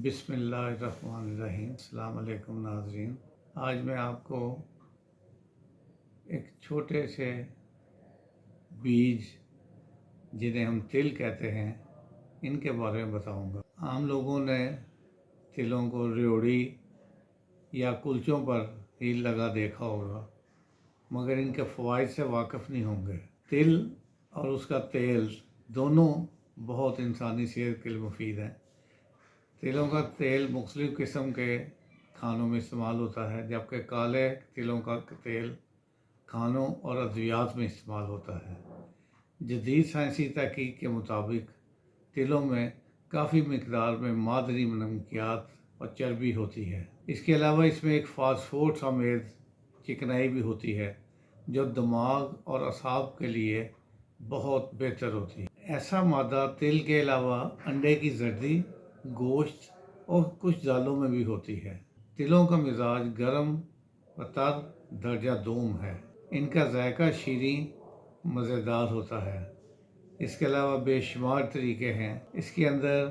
بسم اللہ الرحمن الرحیم۔ السلام علیکم ناظرین۔ آج میں آپ کو ایک چھوٹے سے بیج جنہیں ہم تل کہتے ہیں ان کے بارے میں بتاؤں گا۔ عام لوگوں نے تلوں کو ریوڑی یا کلچوں پر ہی لگا دیکھا ہوگا، مگر ان کے فوائد سے واقف نہیں ہوں گے۔ تل اور اس کا تیل دونوں بہت انسانی صحت کے لیے مفید ہیں۔ تلوں کا تیل مختلف قسم کے کھانوں میں استعمال ہوتا ہے، جبکہ کالے تلوں کا تیل کھانوں اور ادویات میں استعمال ہوتا ہے۔ جدید سائنسی تحقیق کے مطابق تلوں میں کافی مقدار میں معدنی نمکیات اور چربی ہوتی ہے۔ اس کے علاوہ اس میں ایک فاسفورس سمیت چکنائی بھی ہوتی ہے جو دماغ اور اعصاب کے لیے بہت بہتر ہوتی ہے۔ ایسا مادہ تل کے علاوہ انڈے کی زردی، گوشت اور کچھ دالوں میں بھی ہوتی ہے۔ تلوں کا مزاج گرم و تر درجہ دوم ہے۔ ان کا ذائقہ شیریں مزیدار ہوتا ہے۔ اس کے علاوہ بے شمار طریقے ہیں۔ اس کے اندر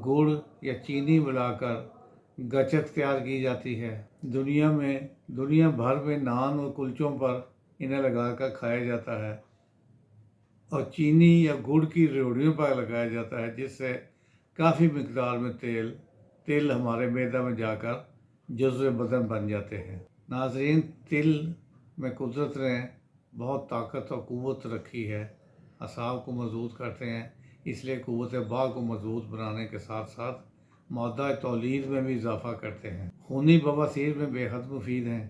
گڑ یا چینی ملا کر گچک تیار کی جاتی ہے۔ دنیا بھر میں نان اور کلچوں پر انہیں لگا کر کھایا جاتا ہے، اور چینی یا گڑ کی ریوڑیوں پر لگایا جاتا ہے، جس سے کافی مقدار میں تل ہمارے معدے میں جا کر جزو بدن بن جاتے ہیں۔ ناظرین، تل میں قدرت نے بہت طاقت اور قوت رکھی ہے۔ اعصاب کو مضبوط کرتے ہیں، اس لیے قوت باہ کو مضبوط بنانے کے ساتھ ساتھ مادہ تولید میں بھی اضافہ کرتے ہیں۔ خونی بواسیر میں بے حد مفید ہیں۔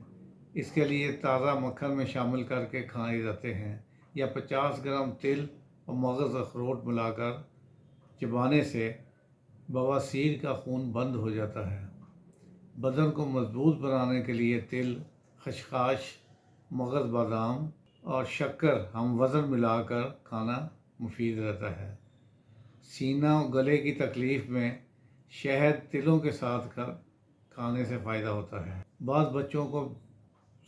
اس کے لیے تازہ مکھن میں شامل کر کے کھائے جاتے ہیں، یا 50 گرام تل اور مغز اخروٹ ملا کر چبانے سے بواسیر کا خون بند ہو جاتا ہے۔ بدن کو مضبوط بنانے کے لیے تل، خشخاش، مغز بادام اور شکر ہم وزن ملا کر کھانا مفید رہتا ہے۔ سینہ اور گلے کی تکلیف میں شہد تلوں کے ساتھ کھانے سے فائدہ ہوتا ہے۔ بعض بچوں کو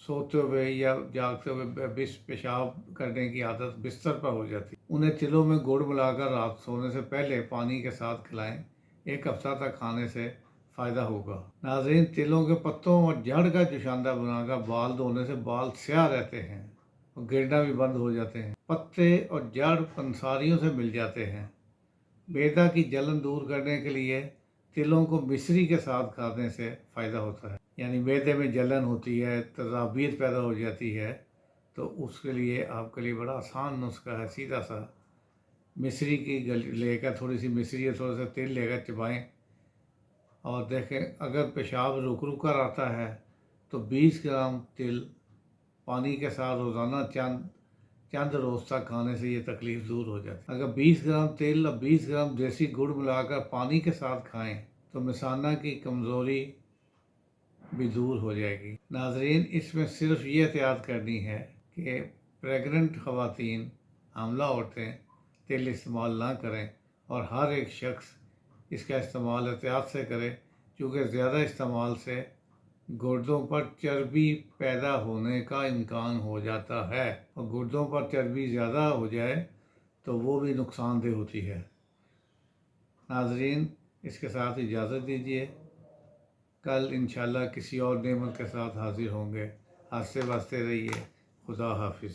سوتے ہوئے یا جاگتے ہوئے پیشاب کرنے کی عادت بستر پر ہو جاتی ہے۔ انہیں تلوں میں گڑ ملا کر رات سونے سے پہلے پانی کے ساتھ کھلائیں۔ 1 ہفتہ تک کھانے سے فائدہ ہوگا۔ ناظرین، تلوں کے پتوں اور جڑ کا جوشاندہ بنا کر بال دھونے سے بال سیاہ رہتے ہیں اور گرنا بھی بند ہو جاتے ہیں۔ پتے اور جڑ پنساریوں سے مل جاتے ہیں۔ معدہ کی جلن دور کرنے کے لیے تلوں کو مصری کے ساتھ کھانے سے فائدہ ہوتا ہے۔ یعنی معدے میں جلن ہوتی ہے، تذابیت پیدا ہو جاتی ہے، تو اس کے لیے آپ کے لیے بڑا آسان نسخہ ہے۔ سیدھا سا مصری کی لے کر تھوڑی سی مصری اور تھوڑا سا تل لے کر چبائیں، اور دیکھیں اگر پیشاب رک کر آتا ہے تو 20 گرام تل پانی کے ساتھ روزانہ چند روز تک کھانے سے یہ تکلیف دور ہو جاتی ہے۔ اگر 20 گرام تل اور 20 گرام دیسی گڑ ملا کر پانی کے ساتھ کھائیں تو مثانہ کی کمزوری بھی دور ہو جائے گی۔ ناظرین، اس میں صرف یہ احتیاط کرنی ہے کہ پریگننٹ خواتین، حاملہ عورتیں تل استعمال نہ کریں، اور ہر ایک شخص اس کا استعمال احتیاط سے کرے، کیونکہ زیادہ استعمال سے گردوں پر چربی پیدا ہونے کا امکان ہو جاتا ہے، اور گردوں پر چربی زیادہ ہو جائے تو وہ بھی نقصان دہ ہوتی ہے۔ ناظرین، اس کے ساتھ اجازت دیجیے، کل انشاءاللہ کسی اور نعمت کے ساتھ حاضر ہوں گے۔ ہنستے بستے رہیے۔ خدا حافظ۔